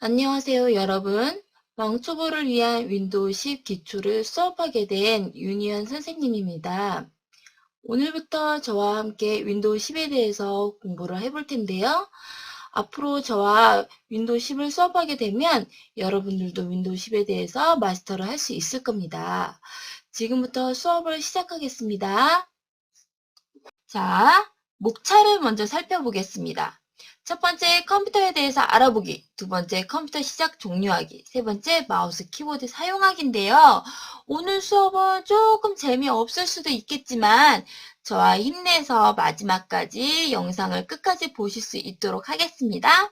안녕하세요, 여러분. 왕초보를 위한 윈도우 10 기초를 수업하게 된 윤희연 선생님입니다. 오늘부터 저와 함께 윈도우 10에 대해서 공부를 해볼 텐데요. 앞으로 저와 윈도우 10을 수업하게 되면 여러분들도 윈도우 10에 대해서 마스터를 할 수 있을 겁니다. 지금부터 수업을 시작하겠습니다. 자, 목차를 먼저 살펴보겠습니다. 첫 번째, 컴퓨터에 대해서 알아보기. 두 번째, 컴퓨터 시작 종료하기. 세 번째, 마우스 키보드 사용하기인데요. 오늘 수업은 조금 재미없을 수도 있겠지만 저와 힘내서 마지막까지 영상을 끝까지 보실 수 있도록 하겠습니다.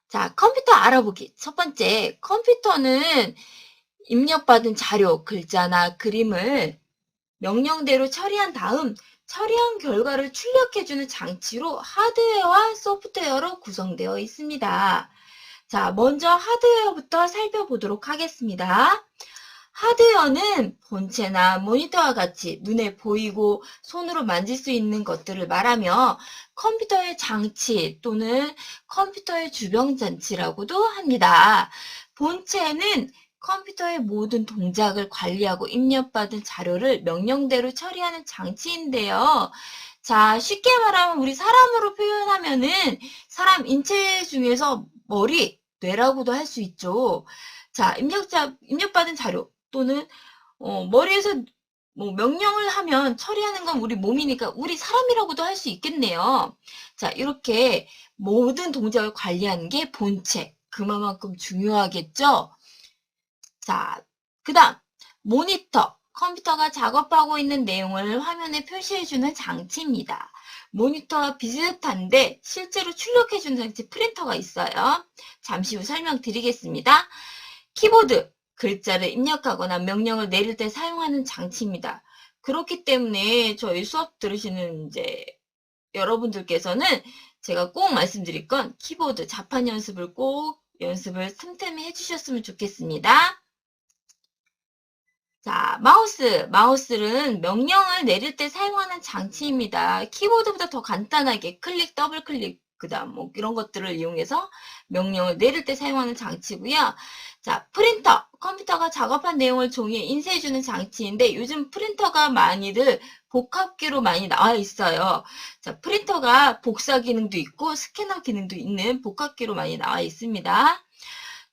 자, 컴퓨터 알아보기. 첫 번째, 컴퓨터는 입력받은 자료, 글자나 그림을 명령대로 처리한 다음 처리한 결과를 출력해주는 장치로 하드웨어와 소프트웨어로 구성되어 있습니다. 자, 먼저 하드웨어부터 살펴보도록 하겠습니다. 하드웨어는 본체나 모니터와 같이 눈에 보이고 손으로 만질 수 있는 것들을 말하며 컴퓨터의 장치 또는 컴퓨터의 주변 장치라고도 합니다. 본체는 컴퓨터의 모든 동작을 관리하고 입력받은 자료를 명령대로 처리하는 장치인데요. 자, 쉽게 말하면 우리 사람으로 표현하면은 사람 인체 중에서 머리, 뇌라고도 할 수 있죠. 자, 입력받은 자료 또는 머리에서 뭐 명령을 하면 처리하는 건 우리 몸이니까 우리 사람이라고도 할 수 있겠네요. 자, 이렇게 모든 동작을 관리하는 게 본체. 그만큼 중요하겠죠? 자, 그 다음 모니터. 컴퓨터가 작업하고 있는 내용을 화면에 표시해주는 장치입니다. 모니터와 비슷한데 실제로 출력해주는 장치 프린터가 있어요. 잠시 후 설명드리겠습니다. 키보드. 글자를 입력하거나 명령을 내릴 때 사용하는 장치입니다. 그렇기 때문에 저희 수업 들으시는 이제 여러분들께서는 제가 꼭 말씀드릴 건 키보드 자판 연습을 꼭 연습을 틈틈이 해주셨으면 좋겠습니다. 자, 마우스. 마우스는 명령을 내릴 때 사용하는 장치입니다. 키보드보다 더 간단하게 클릭, 더블 클릭, 그 다음 뭐 이런 것들을 이용해서 명령을 내릴 때 사용하는 장치고요. 자, 프린터. 컴퓨터가 작업한 내용을 종이에 인쇄해주는 장치인데 요즘 프린터가 많이들 복합기로 많이 나와 있어요. 자, 프린터가 복사 기능도 있고 스캐너 기능도 있는 복합기로 많이 나와 있습니다.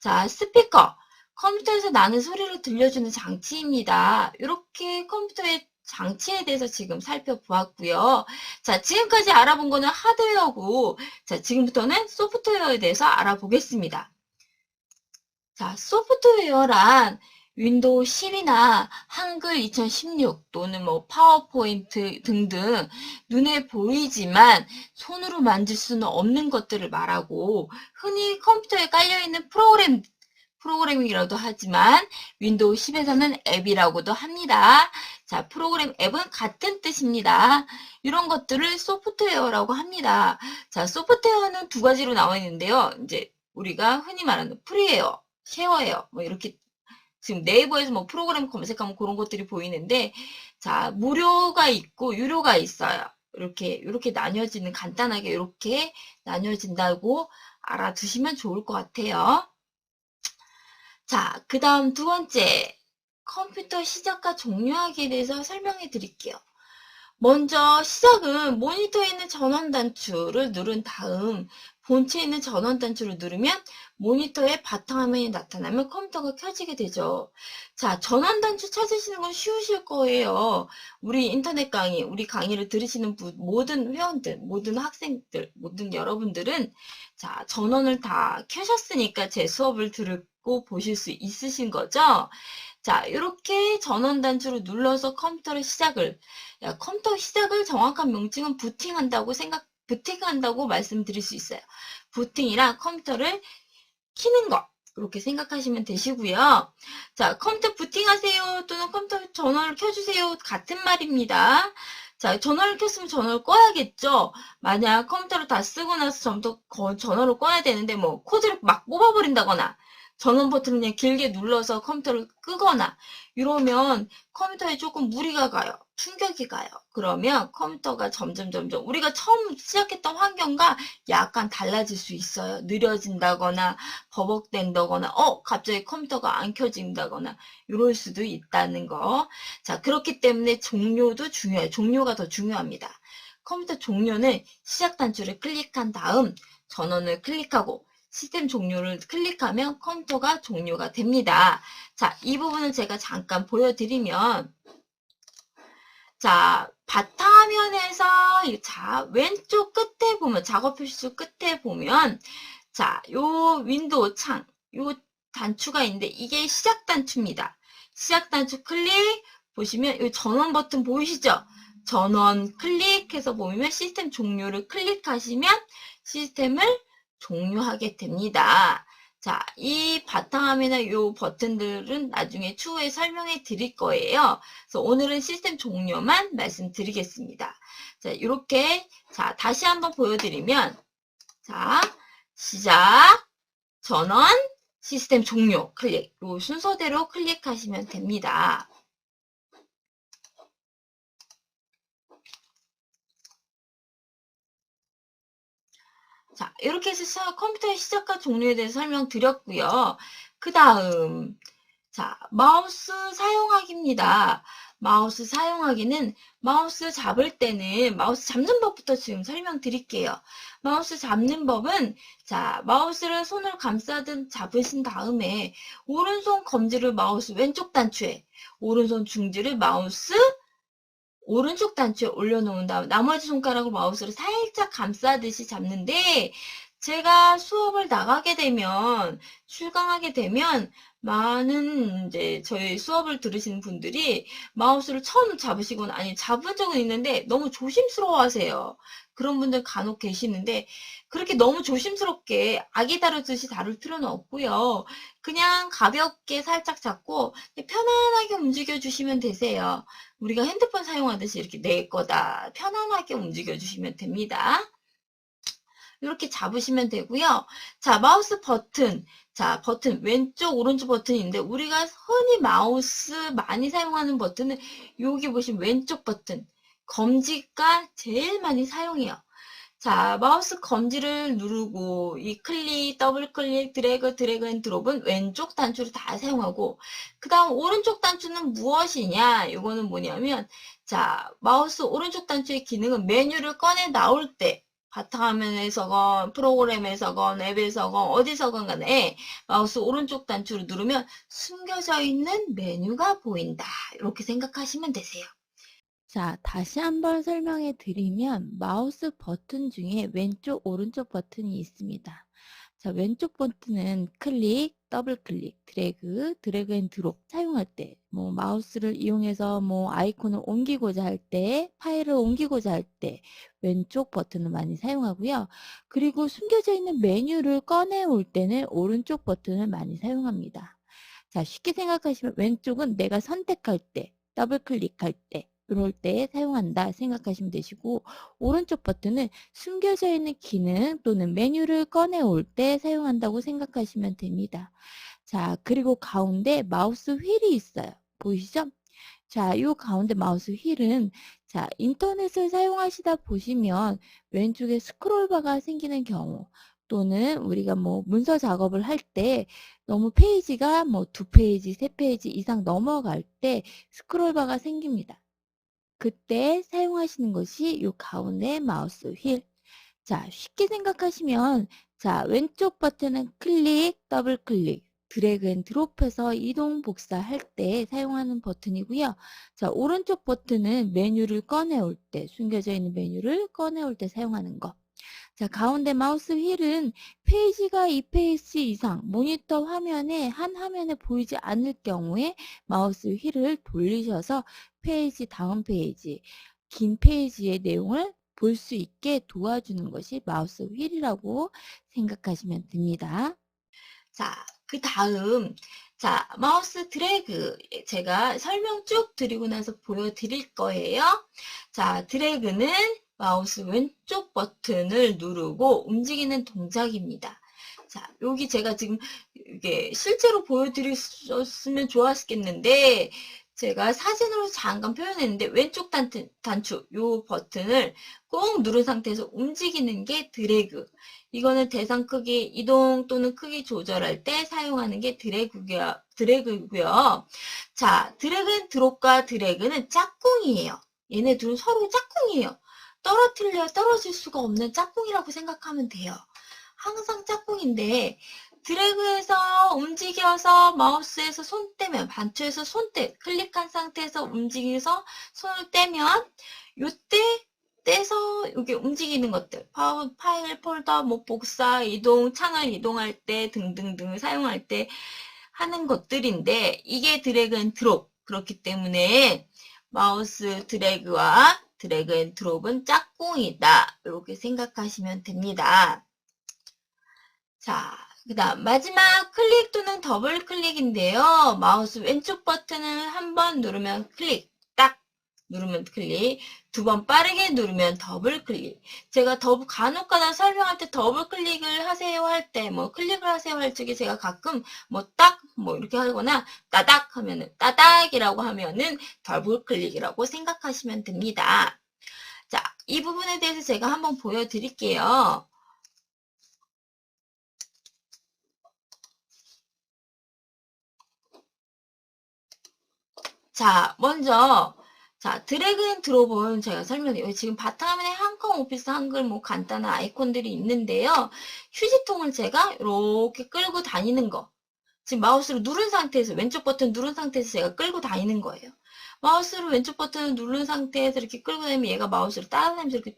자, 스피커. 컴퓨터에서 나는 소리를 들려주는 장치입니다. 이렇게 컴퓨터의 장치에 대해서 지금 살펴보았고요. 자, 지금까지 알아본 거는 하드웨어고, 자, 지금부터는 소프트웨어에 대해서 알아보겠습니다. 자, 소프트웨어란 윈도우 10이나 한글 2016 또는 뭐 파워포인트 등등 눈에 보이지만 손으로 만질 수는 없는 것들을 말하고 흔히 컴퓨터에 깔려있는 프로그래밍이라도 하지만 윈도우 10에서는 앱이라고도 합니다. 자, 프로그램 앱은 같은 뜻입니다. 이런 것들을 소프트웨어라고 합니다. 자, 소프트웨어는 두 가지로 나와 있는데요. 이제 우리가 흔히 말하는 프리웨어, 쉐어웨어, 뭐 이렇게 지금 네이버에서 뭐 프로그램 검색하면 그런 것들이 보이는데, 자, 무료가 있고 유료가 있어요. 이렇게 나뉘어지는, 간단하게 이렇게 나뉘어진다고 알아두시면 좋을 것 같아요. 자, 그 다음 두 번째, 컴퓨터 시작과 종료하기에 대해서 설명해 드릴게요. 먼저 시작은 모니터에 있는 전원 단추를 누른 다음 본체에 있는 전원 단추를 누르면 모니터에 바탕화면이 나타나면 컴퓨터가 켜지게 되죠. 자, 전원 단추 찾으시는 건 쉬우실 거예요. 우리 인터넷 강의, 우리 강의를 들으시는 모든 회원들, 모든 학생들, 모든 여러분들은 자, 전원을 다 켜셨으니까 제 수업을 듣고 보실 수 있으신 거죠? 자, 이렇게 전원 단추를 눌러서 컴퓨터를 시작을, 컴퓨터 시작을 정확한 명칭은 부팅한다고 말씀드릴 수 있어요. 부팅이랑 컴퓨터를 키는 거, 그렇게 생각하시면 되시고요. 자, 컴퓨터 부팅하세요 또는 컴퓨터 전원을 켜주세요. 같은 말입니다. 자, 전원을 켰으면 전원을 꺼야겠죠. 만약 컴퓨터를 다 쓰고 나서 전원을 꺼야 되는데 뭐 코드를 막 뽑아버린다거나 전원 버튼을 그냥 길게 눌러서 컴퓨터를 끄거나 이러면 컴퓨터에 조금 무리가 가요. 충격이 가요. 그러면 컴퓨터가 점점 우리가 처음 시작했던 환경과 약간 달라질 수 있어요. 느려진다거나 버벅댄다거나 갑자기 컴퓨터가 안 켜진다거나 이럴 수도 있다는 거. 자, 그렇기 때문에 종료도 중요해요. 종료가 더 중요합니다. 컴퓨터 종료는 시작 단추를 클릭한 다음 전원을 클릭하고 시스템 종료를 클릭하면 컴퓨터가 종료가 됩니다. 자, 이 부분을 제가 잠깐 보여드리면, 자, 바탕화면에서 자, 왼쪽 끝에 보면, 작업 표시수 끝에 보면, 자, 요 윈도우 창, 요 단추가 있는데, 이게 시작 단추입니다. 시작 단추 클릭, 보시면, 요 전원 버튼 보이시죠? 전원 클릭해서 보면 시스템 종료를 클릭하시면 시스템을 종료하게 됩니다. 자, 이 바탕화면이나 이 버튼들은 나중에 추후에 설명해 드릴 거예요. 그래서 오늘은 시스템 종료만 말씀드리겠습니다. 자, 이렇게, 자, 다시 한번 보여드리면, 자, 시작, 전원, 시스템 종료, 클릭. 이 순서대로 클릭하시면 됩니다. 자, 이렇게 해서 컴퓨터의 시작과 종료에 대해서 설명드렸고요. 그 다음, 자, 마우스 사용하기입니다. 마우스 사용하기는 마우스 잡을 때는 마우스 잡는 법부터 지금 설명드릴게요. 마우스 잡는 법은 자, 마우스를 손을 감싸듯 잡으신 다음에 오른손 검지를 마우스 왼쪽 단추에 오른손 중지를 마우스 오른쪽 단추에 올려놓은 다음 나머지 손가락으로 마우스를 살짝 감싸듯이 잡는데 제가 수업을 나가게 되면 출강하게 되면 많은 이제 저희 수업을 들으시는 분들이 마우스를 처음 잡으시거나 아니 잡은 적은 있는데 너무 조심스러워 하세요. 그런 분들 간혹 계시는데 그렇게 너무 조심스럽게 아기 다루듯이 다룰 필요는 없고요. 그냥 가볍게 살짝 잡고 편안하게 움직여 주시면 되세요. 우리가 핸드폰 사용하듯이 이렇게 내 거다 편안하게 움직여 주시면 됩니다. 이렇게 잡으시면 되고요. 자, 마우스 버튼. 자, 버튼 왼쪽 오른쪽 버튼이 있는데 우리가 흔히 마우스 많이 사용하는 버튼은 여기 보시면 왼쪽 버튼. 검지가 제일 많이 사용해요. 자, 마우스 검지를 누르고 이 클릭, 더블 클릭, 드래그 앤 드롭은 왼쪽 단추를 다 사용하고 그 다음 오른쪽 단추는 무엇이냐? 이거는 뭐냐면 자, 마우스 오른쪽 단추의 기능은 메뉴를 꺼내 나올 때 바탕화면에서건 프로그램에서건 앱에서건 어디서건 간에 마우스 오른쪽 단추를 누르면 숨겨져 있는 메뉴가 보인다. 이렇게 생각하시면 되세요. 자, 다시 한번 설명해 드리면 마우스 버튼 중에 왼쪽, 오른쪽 버튼이 있습니다. 자, 왼쪽 버튼은 클릭, 더블 클릭, 드래그 앤 드롭 사용할 때, 마우스를 이용해서 아이콘을 옮기고자 할 때, 파일을 옮기고자 할 때 왼쪽 버튼을 많이 사용하고요. 그리고 숨겨져 있는 메뉴를 꺼내올 때는 오른쪽 버튼을 많이 사용합니다. 자, 쉽게 생각하시면 왼쪽은 내가 선택할 때, 더블 클릭할 때, 이럴 때 사용한다 생각하시면 되시고 오른쪽 버튼은 숨겨져 있는 기능 또는 메뉴를 꺼내올 때 사용한다고 생각하시면 됩니다. 자, 그리고 가운데 마우스 휠이 있어요. 보이시죠? 자, 이 가운데 마우스 휠은 자, 인터넷을 사용하시다 보시면 왼쪽에 스크롤바가 생기는 경우 또는 우리가 문서 작업을 할 때 너무 페이지가 2페이지, 3페이지 이상 넘어갈 때 스크롤바가 생깁니다. 그때 사용하시는 것이 이 가운데 마우스 휠. 자, 쉽게 생각하시면 자, 왼쪽 버튼은 클릭, 더블 클릭, 드래그 앤 드롭해서 이동 복사할 때 사용하는 버튼이고요. 자, 오른쪽 버튼은 메뉴를 꺼내올 때, 숨겨져 있는 메뉴를 꺼내올 때 사용하는 거. 자, 가운데 마우스 휠은 페이지가 2페이지 이상 모니터 화면에 한 화면에 보이지 않을 경우에 마우스 휠을 돌리셔서 페이지 다음 페이지, 긴 페이지의 내용을 볼 수 있게 도와주는 것이 마우스 휠이라고 생각하시면 됩니다. 자, 그 다음, 자, 마우스 드래그. 제가 설명 쭉 드리고 나서 보여드릴 거예요. 자, 드래그는 마우스 왼쪽 버튼을 누르고 움직이는 동작입니다. 자, 여기 제가 지금 이게 실제로 보여드렸으면 좋았겠는데, 제가 사진으로 잠깐 표현했는데 왼쪽 단추 요 버튼을 꼭 누른 상태에서 움직이는 게 드래그. 이거는 대상 크기 이동 또는 크기 조절할 때 사용하는 게 드래그고요. 자, 드래그 앤 드롭과 드래그는 짝꿍이에요. 얘네 둘은 서로 짝꿍이에요. 떨어뜨려야 떨어질 수가 없는 짝꿍이라고 생각하면 돼요. 항상 짝꿍인데 드래그해서 움직여서 마우스에서 손 떼면 반추에서 손 클릭한 상태에서 움직여서 손을 떼면 요때 떼서 이게 움직이는 것들 파일 폴더 뭐 복사 이동 창을 이동할 때 등등등을 사용할 때 하는 것들인데 이게 드래그 앤 드롭 그렇기 때문에 마우스 드래그와 드래그 앤 드롭은 짝꿍이다 이렇게 생각하시면 됩니다. 자, 그 다음 마지막 클릭 또는 더블 클릭인데요. 마우스 왼쪽 버튼을 한 번 누르면 클릭, 딱 누르면 클릭, 두 번 빠르게 누르면 더블 클릭. 제가 간혹가다 설명할 때 더블 클릭을 하세요 할 때, 뭐 클릭을 하세요 할 적에 제가 가끔 뭐 딱, 뭐 이렇게 하거나 따닥 하면은 따닥이라고 하면은 더블 클릭이라고 생각하시면 됩니다. 자, 이 부분에 대해서 제가 한번 보여드릴게요. 자, 먼저 드래그 앤 드롭은 제가 설명해요. 지금 바탕화면에 한컴 오피스 한글 뭐 간단한 아이콘들이 있는데요. 휴지통을 제가 이렇게 끌고 다니는 거. 지금 마우스를 누른 상태에서 왼쪽 버튼 누른 상태에서 제가 끌고 다니는 거예요. 마우스를 왼쪽 버튼을 누른 상태에서 이렇게 끌고 다니면 얘가 마우스를 따라다니면서 이렇게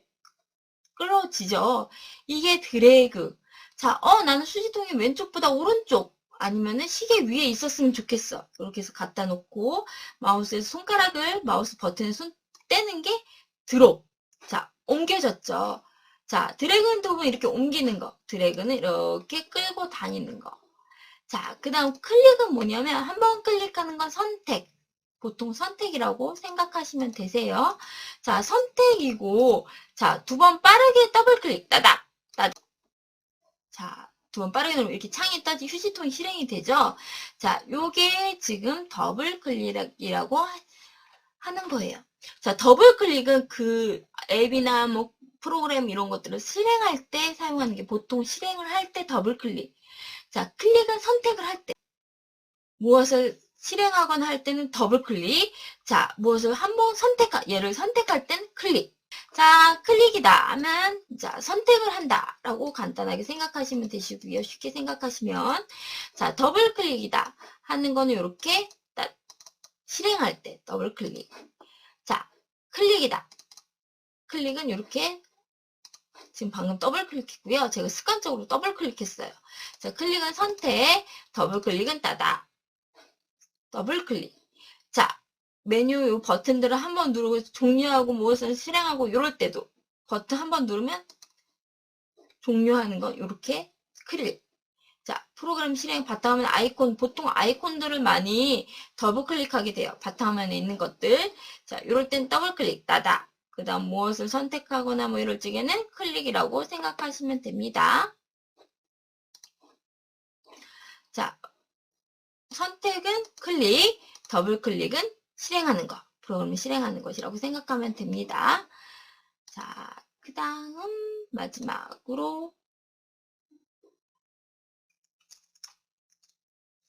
끌어지죠. 이게 드래그. 자, 나는 휴지통이 왼쪽보다 오른쪽 아니면은 시계 위에 있었으면 좋겠어. 이렇게 해서 갖다 놓고 마우스에서 손가락을 마우스 버튼에 떼는 게 드롭. 자, 옮겨졌죠. 자, 드래그는 보면 이렇게 옮기는 거. 드래그는 이렇게 끌고 다니는 거. 자, 그 다음 클릭은 뭐냐면 한 번 클릭하는 건 선택. 보통 선택이라고 생각하시면 되세요. 자, 선택이고, 자, 두 번 빠르게 더블 클릭, 따닥, 따닥. 자, 두 번 빠르게 누르면 이렇게 창이 떠지 휴지통이 실행이 되죠. 자, 요게 지금 더블 클릭이라고 하는 거예요. 자, 더블 클릭은 그 앱이나 뭐 프로그램 이런 것들을 실행할 때 사용하는 게 보통 실행을 할 때 더블 클릭. 자, 클릭은 선택을 할 때. 무엇을 실행하거나 할 때는 더블 클릭. 자, 무엇을 한번 얘를 선택할 땐 클릭. 자, 클릭이다 하면, 자, 선택을 한다. 라고 간단하게 생각하시면 되시고요. 쉽게 생각하시면. 자, 더블 클릭이다. 하는 거는 이렇게 실행할 때 더블 클릭. 자, 클릭이다. 클릭은 이렇게 지금 방금 더블 클릭했고요. 제가 습관적으로 더블 클릭했어요. 자, 클릭은 선택, 더블 클릭은 따다. 더블 클릭. 자, 메뉴 요 버튼들을 한번 누르고 종료하고 무엇을 실행하고 이럴 때도 버튼 한번 누르면 종료하는 건 이렇게 클릭. 자, 프로그램 실행 바탕화면 아이콘, 보통 아이콘들을 많이 더블 클릭하게 돼요. 바탕화면에 있는 것들. 자, 이럴 땐 더블 클릭, 따다. 그 다음 무엇을 선택하거나 뭐 이럴 적에는 클릭이라고 생각하시면 됩니다. 자, 선택은 클릭, 더블 클릭은 실행하는 것, 프로그램을 실행하는 것이라고 생각하면 됩니다. 자, 그 다음 마지막으로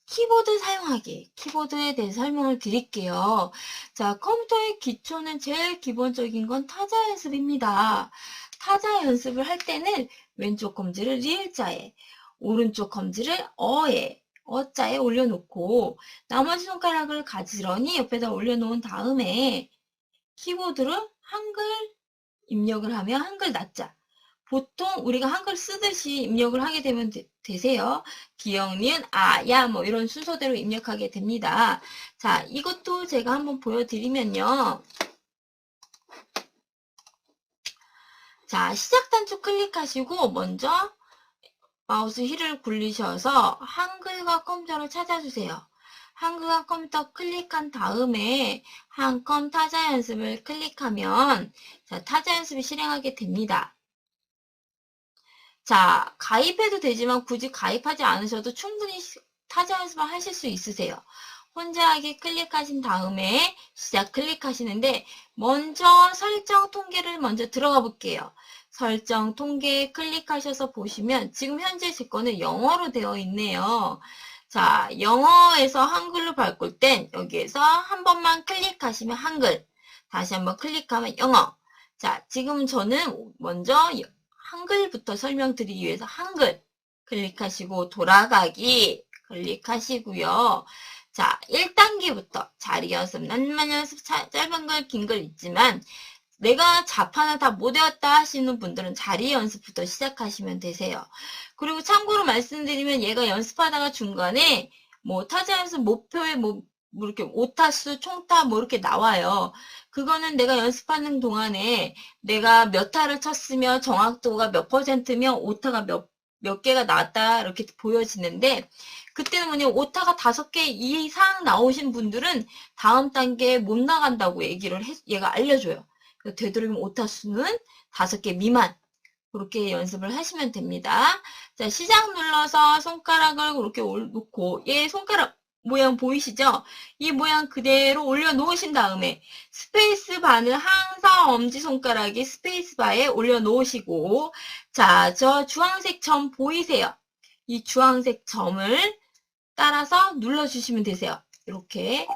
키보드 사용하기, 키보드에 대해서 설명을 드릴게요. 자, 컴퓨터의 기초는 제일 기본적인 건 타자 연습입니다. 타자 연습을 할 때는 왼쪽 검지를 리을자에, 오른쪽 검지를 어자에 올려놓고 나머지 손가락을 가지런히 옆에다 올려놓은 다음에 키보드를 한글 입력을 하면 한글 낮자. 보통 우리가 한글 쓰듯이 입력을 하게 되면 되세요. 기역, 니은, 아, 야, 뭐 이런 순서대로 입력하게 됩니다. 자, 이것도 제가 한번 보여드리면요. 자, 시작 단추 클릭하시고 먼저 마우스 휠을 굴리셔서 한글과 컴퓨터를 찾아주세요. 한글과 컴퓨터 클릭한 다음에 한컴 타자 연습을 클릭하면 자, 타자 연습을 실행하게 됩니다. 자, 가입해도 되지만 굳이 가입하지 않으셔도 충분히 타자 연습을 하실 수 있으세요. 혼자 하기 클릭하신 다음에 시작 클릭하시는데 먼저 설정 통계를 먼저 들어가 볼게요. 설정 통계 클릭하셔서 보시면 지금 현재 제 거는 영어로 되어 있네요. 자, 영어에서 한글로 바꿀 땐 여기에서 한 번만 클릭하시면 한글, 다시 한번 클릭하면 영어. 자, 지금 저는 먼저 한글부터 설명드리기 위해서 한글 클릭하시고 돌아가기 클릭하시고요. 자, 1단계부터 자리 연습, 낱말 연습, 짧은 글, 긴 글 있지만 내가 자판을 다 못 외웠다 하시는 분들은 자리 연습부터 시작하시면 되세요. 그리고 참고로 말씀드리면 얘가 연습하다가 중간에 뭐 타자 연습 목표에 뭐 이렇게 오타수, 총타 뭐 이렇게 나와요. 그거는 내가 연습하는 동안에 내가 몇 타를 쳤으며 정확도가 몇 %며 오타가 몇 개가 나왔다 이렇게 보여지는데 그때는 뭐냐 오타가 5개 이상 나오신 분들은 다음 단계에 못 나간다고 얘가 알려줘요. 되도록이면 오타수는 5개 미만 그렇게 연습을 하시면 됩니다. 자, 시작 눌러서 손가락을 그렇게 놓고 얘 손가락 모양 보이시죠? 이 모양 그대로 올려놓으신 다음에 스페이스 바는 항상 엄지손가락이 스페이스 바에 올려놓으시고 자, 저 주황색 점 보이세요? 이 주황색 점을 따라서 눌러주시면 되세요. 이렇게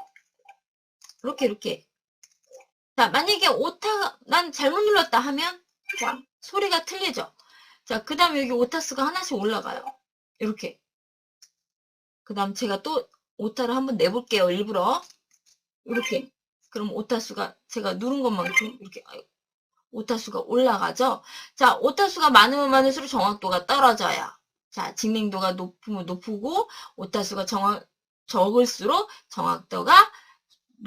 자, 만약에 오타 난 잘못 눌렀다 하면 자, 소리가 틀리죠? 자, 그 다음에 여기 오타수가 하나씩 올라가요. 이렇게. 그 다음 제가 또 오타를 한번 내볼게요. 일부러. 이렇게. 그럼 오타수가 제가 누른 것만큼 이렇게 오타수가 올라가죠? 자, 오타수가 많으면 많을수록 정확도가 떨어져요. 자, 진행도가 높으면 높고 오타수가 적을수록 정확도가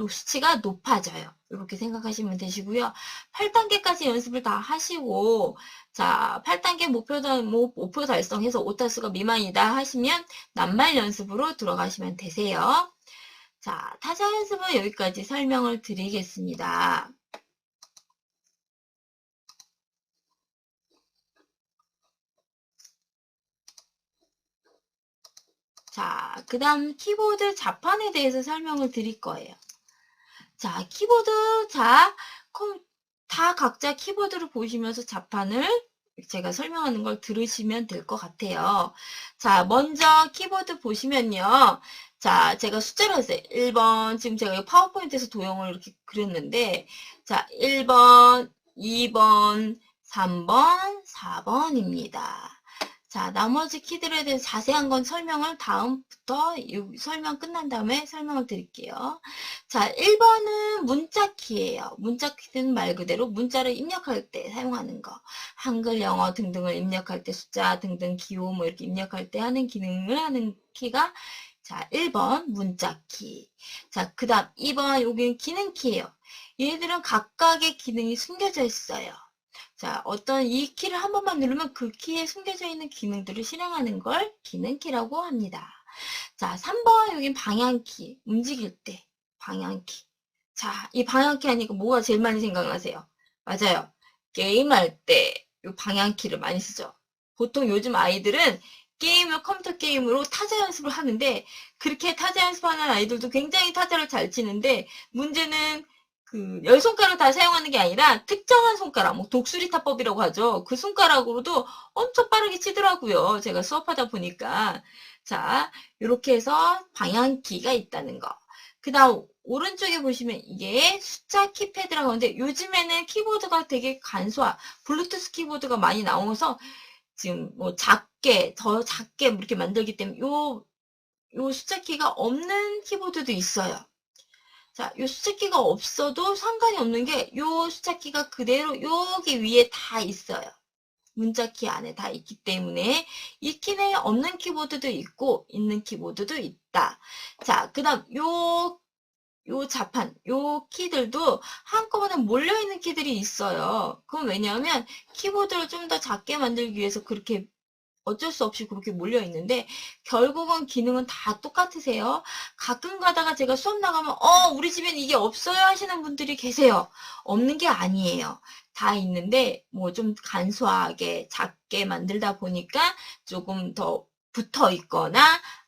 수치가 높아져요. 이렇게 생각하시면 되시고요. 8단계까지 연습을 다 하시고 자 8단계 목표 달성해서 오타수가 미만이다 하시면 낱말 연습으로 들어가시면 되세요. 자, 타자 연습은 여기까지 설명을 드리겠습니다. 자, 그 다음 키보드 자판에 대해서 설명을 드릴 거예요. 자, 키보드, 다 각자 키보드를 보시면서 자판을 제가 설명하는 걸 들으시면 될 것 같아요. 자, 먼저 키보드 보시면요. 자, 제가 숫자로 했어요. 1번, 지금 제가 파워포인트에서 도형을 이렇게 그렸는데, 자, 1번, 2번, 3번, 4번입니다. 자, 나머지 키들에 대해서 자세한 건 설명을 다음부터 설명 끝난 다음에 설명을 드릴게요. 자, 1번은 문자 키예요. 문자 키는 말 그대로 문자를 입력할 때 사용하는 거. 한글, 영어 등등을 입력할 때 숫자 등등 기호 뭐 이렇게 입력할 때 하는 기능을 하는 키가 자, 1번 문자 키. 자, 그 다음 2번 여기는 기능 키예요. 얘들은 각각의 기능이 숨겨져 있어요. 자, 어떤 이 키를 한 번만 누르면 그 키에 숨겨져 있는 기능들을 실행하는 걸 기능키라고 합니다. 자, 3번 여긴 방향키, 움직일 때 방향키. 자, 이 방향키 하니까 뭐가 제일 많이 생각나세요? 맞아요. 게임할 때 이 방향키를 많이 쓰죠. 보통 요즘 아이들은 컴퓨터 게임으로 타자 연습을 하는데 그렇게 타자 연습하는 아이들도 굉장히 타자를 잘 치는데 문제는 그 10손가락 다 사용하는 게 아니라 특정한 손가락, 뭐 독수리타법이라고 하죠. 그 손가락으로도 엄청 빠르게 치더라고요. 제가 수업하다 보니까. 자, 이렇게 해서 방향키가 있다는 거. 그 다음 오른쪽에 보시면 이게 숫자 키패드라고 하는데 요즘에는 키보드가 되게 블루투스 키보드가 많이 나와서 지금 뭐 더 작게 이렇게 만들기 때문에 요 숫자 키가 없는 키보드도 있어요. 자, 요 숫자키가 없어도 상관이 없는 게 요 숫자키가 그대로 여기 위에 다 있어요. 문자키 안에 다 있기 때문에 이 키는 없는 키보드도 있고 있는 키보드도 있다. 자, 그 다음 요 자판, 요 키들도 한꺼번에 몰려있는 키들이 있어요. 그건 왜냐하면 키보드를 좀 더 작게 만들기 위해서 그렇게 어쩔 수 없이 그렇게 몰려있는데 결국은 기능은 다 똑같으세요. 가끔 가다가 제가 수업 나가면 우리 집엔 이게 없어요 하시는 분들이 계세요. 없는 게 아니에요. 다 있는데 뭐 좀 간소하게 작게 만들다 보니까 조금 더 붙어 있거나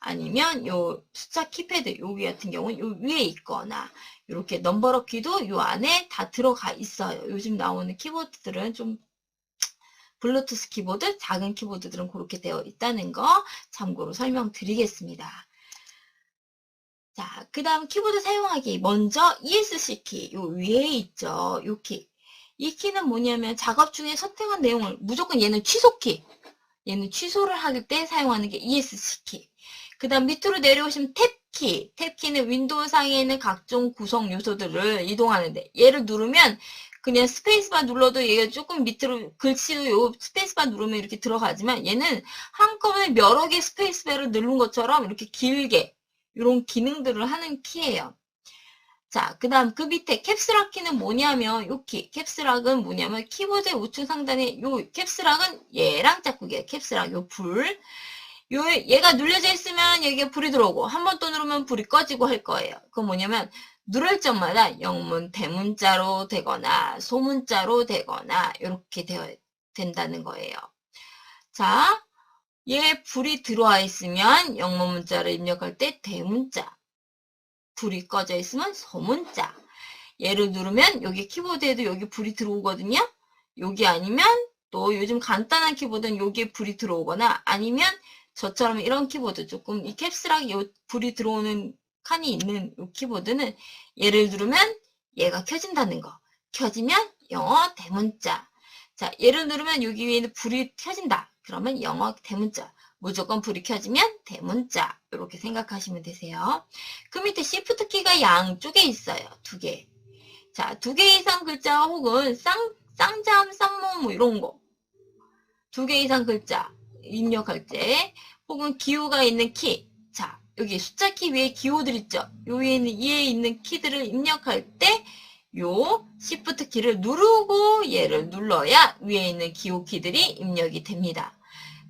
아니면 요 숫자 키패드 여기 같은 경우는 요 위에 있거나 이렇게 넘버러 키도 요 안에 다 들어가 있어요. 요즘 나오는 키보드들은 좀 블루투스 키보드, 작은 키보드들은 그렇게 되어 있다는 거 참고로 설명드리겠습니다. 자, 그 다음 키보드 사용하기. 먼저 ESC 키, 요 위에 있죠. 요 키. 이 키는 뭐냐면 작업 중에 선택한 내용을 무조건 얘는 취소 키. 얘는 취소를 할 때 사용하는 게 ESC 키. 그 다음 밑으로 내려오시면 탭 키. 탭 키는 윈도우 상에 있는 각종 구성 요소들을 이동하는데 얘를 누르면 그냥 스페이스바 눌러도 얘가 조금 밑으로 글씨도 요 스페이스바 누르면 이렇게 들어가지만 얘는 한꺼번에 여러 개 스페이스바를 누른 것처럼 이렇게 길게 이런 기능들을 하는 키예요. 자, 그 다음 그 밑에 캡스락 키는 뭐냐면 요 키, 캡스락은 뭐냐면 키보드의 우측 상단에 요 캡스락은 얘랑 짝꿍이에요. 캡스락 요 불. 얘가 눌려져 있으면 여기에 불이 들어오고 한 번 또 누르면 불이 꺼지고 할 거예요. 그건 뭐냐면 누를 점마다 영문 대문자로 되거나 소문자로 되거나 이렇게 된다는 거예요. 자, 얘 불이 들어와 있으면 영문 문자를 입력할 때 대문자, 불이 꺼져 있으면 소문자. 얘를 누르면 여기 키보드에도 여기 불이 들어오거든요. 여기 아니면 또 요즘 간단한 키보드는 여기에 불이 들어오거나 아니면 저처럼 이런 키보드 조금 이 캡스락 요 불이 들어오는 칸이 있는 이 키보드는 얘를 누르면 얘가 켜진다는 거. 켜지면 영어 대문자. 자, 얘를 누르면 여기 위에는 불이 켜진다. 그러면 영어 대문자. 무조건 불이 켜지면 대문자. 이렇게 생각하시면 되세요. 그 밑에 Shift 키가 양쪽에 있어요. 두 개. 자, 2개 이상 글자 혹은 쌍잠, 쌍모 뭐 이런 거. 2개 이상 글자 입력할 때 혹은 기호가 있는 키. 자, 여기 숫자 키 위에 기호들 있죠. 요 위에 있는 키들을 입력할 때 요 Shift 키를 누르고 얘를 눌러야 위에 있는 기호 키들이 입력이 됩니다.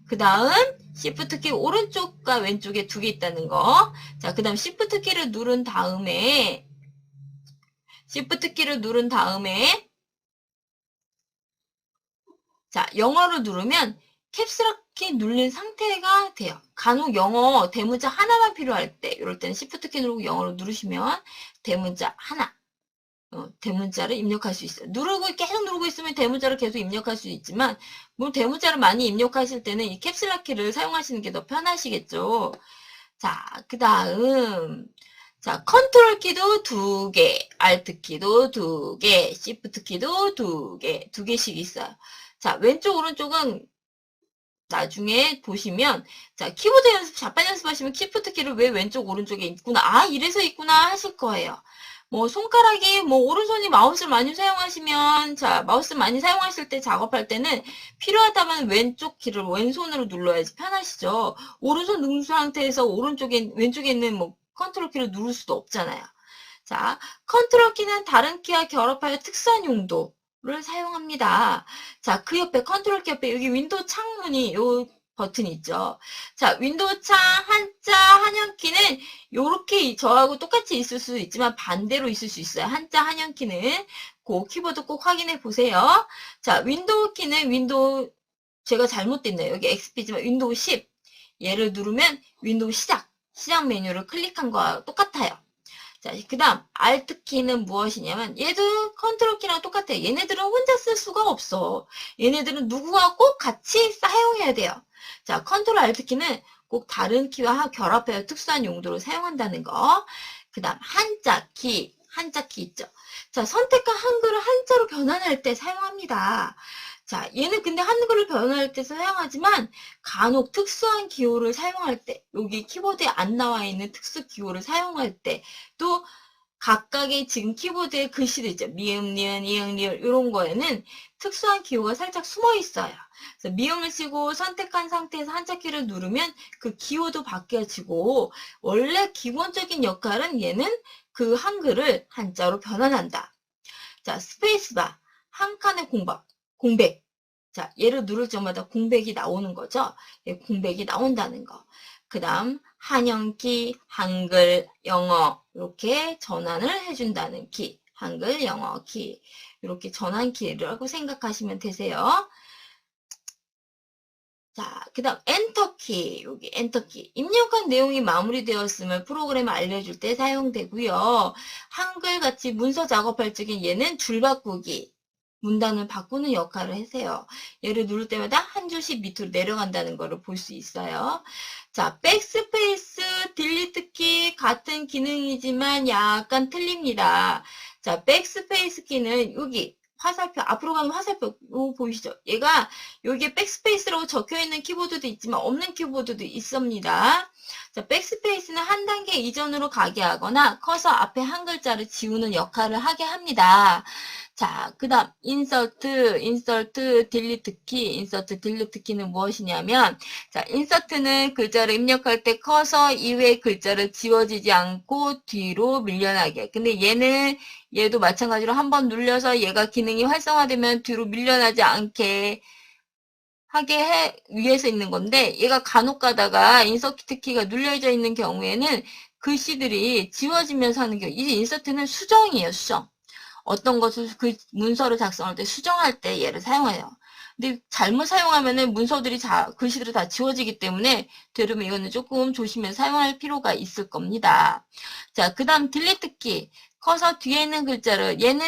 그 다음 Shift 키 오른쪽과 왼쪽에 2개 있다는 거. 자, 그 다음 Shift 키를 누른 다음에 Shift 키를 누른 다음에 자, 영어를 누르면 캡스락 키 누른 상태가 돼요. 간혹 영어 대문자 하나만 필요할 때 이럴 때는 Shift 키 누르고 영어로 누르시면 대문자 하나 대문자를 입력할 수 있어요. 계속 누르고 있으면 대문자를 계속 입력할 수 있지만 뭐 대문자를 많이 입력하실 때는 이 캡슐락 키를 사용하시는 게 더 편하시겠죠. 자, 그 다음 자, 컨트롤 키도 2개, 알트 키도 2개, 시프트 키도 2개, 2개씩 있어요. 자, 왼쪽, 오른쪽은 나중에 보시면, 자, 키보드 연습, 자판 연습하시면 시프트 키를 왜 왼쪽, 오른쪽에 있구나. 아, 이래서 있구나 하실 거예요. 뭐, 손가락이, 뭐, 오른손이 마우스를 많이 사용하시면, 자, 마우스 많이 사용하실 때 작업할 때는 필요하다면 왼쪽 키를 왼손으로 눌러야지 편하시죠. 오른손 누른 상태에서 왼쪽에 있는 뭐, 컨트롤 키를 누를 수도 없잖아요. 자, 컨트롤 키는 다른 키와 결합하여 특수한 용도를 사용합니다. 자, 그 옆에 컨트롤 키 옆에 여기 윈도우 창문이 요 버튼이 있죠. 자, 윈도우 창 한자 한영키는 요렇게 저하고 똑같이 있을 수 있지만 반대로 있을 수 있어요. 한자 한영키는 그 키보드 꼭 확인해 보세요. 자, 윈도우 키는 제가 잘못됐네요. 여기 XP지만 윈도우 10 얘를 누르면 윈도우 시작 메뉴를 클릭한 거와 똑같아요. 자, 그 다음 Alt 키는 무엇이냐면 얘도 컨트롤 키랑 똑같아요. 얘네들은 혼자 쓸 수가 없어. 얘네들은 누구와 꼭 같이 사용해야 돼요. 자, 컨트롤 Alt 키는 꼭 다른 키와 결합해서 특수한 용도로 사용한다는 거. 그 다음 한자 키 있죠. 자, 선택한 한글을 한자로 변환할 때 사용합니다. 자, 얘는 근데 한글을 변환할 때 사용하지만 간혹 특수한 기호를 사용할 때, 여기 키보드에 안 나와 있는 특수 기호를 사용할 때, 또 각각의 지금 키보드에 글씨도 있죠. 미음, 니은, 이응, 리을 이런 거에는 특수한 기호가 살짝 숨어 있어요. 그래서 미음을 치고 선택한 상태에서 한자 키를 누르면 그 기호도 바뀌어지고 원래 기본적인 역할은 얘는 그 한글을 한자로 변환한다. 자, 스페이스바 한 칸의 공백. 자, 얘를 누를 때마다 공백이 나오는 거죠. 예, 공백이 나온다는 거. 그 다음 한영키, 한글, 영어 이렇게 전환을 해준다는 키. 한글, 영어 키. 이렇게 전환키라고 생각하시면 되세요. 자, 그 다음 엔터키, 여기 엔터키. 입력한 내용이 마무리되었음을 프로그램에 알려줄 때 사용되고요. 한글같이 문서 작업할 적에 얘는 줄 바꾸기, 문단을 바꾸는 역할을 하세요. 얘를 누를 때마다 한 줄씩 밑으로 내려간다는 것을 볼 수 있어요. 자, 백스페이스, 딜리트 키 같은 기능이지만 약간 틀립니다. 자, 백스페이스 키는 여기 화살표, 앞으로 가는 화살표, 이거 보이시죠? 얘가 여기에 백스페이스라고 적혀있는 키보드도 있지만 없는 키보드도 있습니다. 자, 백스페이스는 한 단계 이전으로 가게 하거나 커서 앞에 한 글자를 지우는 역할을 하게 합니다. 자, 그 다음 인서트, 딜리트 키. 인서트, 딜리트 키는 무엇이냐면, 자, 인서트는 글자를 입력할 때 커서 이외의 글자를 지워지지 않고 뒤로 밀려나게. 근데 얘도 마찬가지로 한번 눌려서 얘가 기능이 활성화되면 뒤로 밀려나지 않게 하게 위해서 있는 건데, 얘가 간혹 가다가 인서트 키가 눌려져 있는 경우에는 글씨들이 지워지면서 하는 경우, 이 인서트는 수정이에요, 수정. 어떤 것을 그 문서를 작성할 때 수정할 때 얘를 사용해요. 근데 잘못 사용하면은 문서들이 글씨들이 다 지워지기 때문에 되려면 이거는 조금 조심해서 사용할 필요가 있을 겁니다. 자, 그 다음 딜리트 키. 커서 뒤에 있는 글자를, 얘는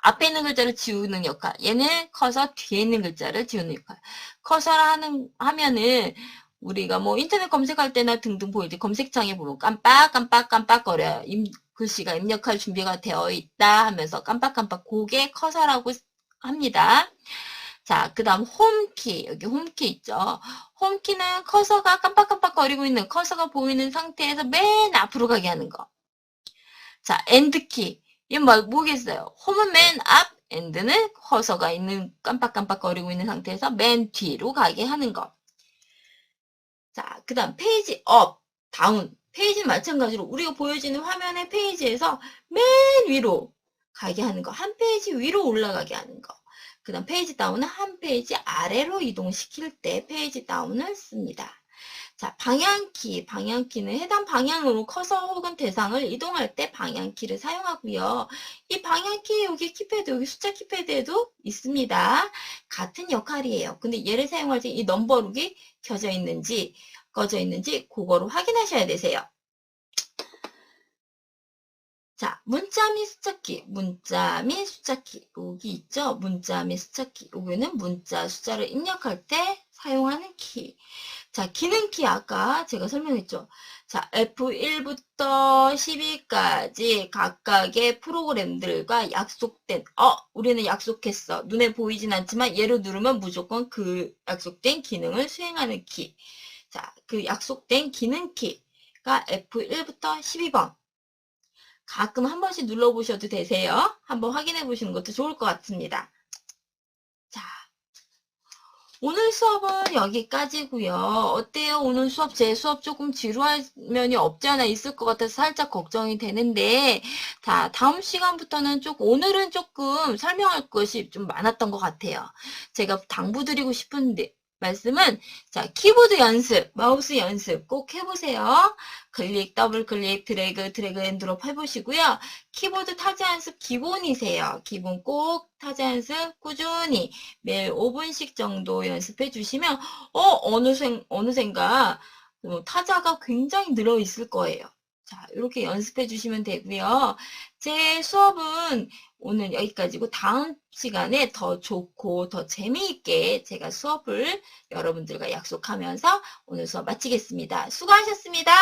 앞에 있는 글자를 지우는 역할, 얘는 커서 뒤에 있는 글자를 지우는 역할. 커서를 하면은 우리가 뭐 인터넷 검색할 때나 등등 보이지, 검색창에 보면 깜빡거려요. 글씨가 입력할 준비가 되어 있다 하면서 깜빡깜빡 그게 커서라고 합니다. 자, 그 다음 홈키. 여기 홈키 있죠. 홈키는 커서가 깜빡깜빡거리고 있는, 커서가 보이는 상태에서 맨 앞으로 가게 하는 거. 자, 엔드키. 이건 뭐겠어요? 홈은 맨 앞, 엔드는 커서가 있는, 깜빡깜빡거리고 있는 상태에서 맨 뒤로 가게 하는 거. 자, 그 다음 페이지 업, 다운. 페이지는 마찬가지로 우리가 보여지는 화면의 페이지에서 맨 위로 가게 하는 거. 한 페이지 위로 올라가게 하는 거. 그 다음 페이지 다운은 한 페이지 아래로 이동시킬 때 페이지 다운을 씁니다. 자, 방향키는 해당 방향으로 커서 혹은 대상을 이동할 때 방향키를 사용하고요. 이 방향키 여기 키패드, 여기 숫자 키패드에도 있습니다. 같은 역할이에요. 근데 얘를 사용할 때 이 넘버룩이 켜져 있는지 꺼져 있는지 그거를 확인하셔야 되세요. 자, 문자 및 숫자키, 여기 있죠? 문자 및 숫자키. 여기는 문자, 숫자를 입력할 때 사용하는 키. 자, 기능키 아까 제가 설명했죠. 자, F1부터 12까지 각각의 프로그램들과 약속된, 우리는 약속했어. 눈에 보이진 않지만 얘를 누르면 무조건 그 약속된 기능을 수행하는 키. 자, 그 약속된 기능키가 F1부터 12번. 가끔 한 번씩 눌러보셔도 되세요. 한번 확인해 보시는 것도 좋을 것 같습니다. 자, 오늘 수업은 여기까지고요. 어때요? 오늘 수업, 제 수업 조금 지루할 면이 없지 않아 있을 것 같아서 살짝 걱정이 되는데, 자, 다음 시간부터는 오늘은 조금 설명할 것이 좀 많았던 것 같아요. 제가 당부드리고 싶은데, 말씀은, 자, 키보드 연습, 마우스 연습 꼭 해보세요. 클릭, 더블 클릭, 드래그 앤 드롭 해보시고요. 키보드 타자 연습 기본이세요. 기본 꼭 타자 연습 꾸준히 매일 5분씩 정도 연습해 주시면, 어느샌가 타자가 굉장히 늘어 있을 거예요. 자, 이렇게 연습해 주시면 되고요. 제 수업은 오늘 여기까지고 다음 시간에 더 좋고 더 재미있게 제가 수업을 여러분들과 약속하면서 오늘 수업 마치겠습니다. 수고하셨습니다.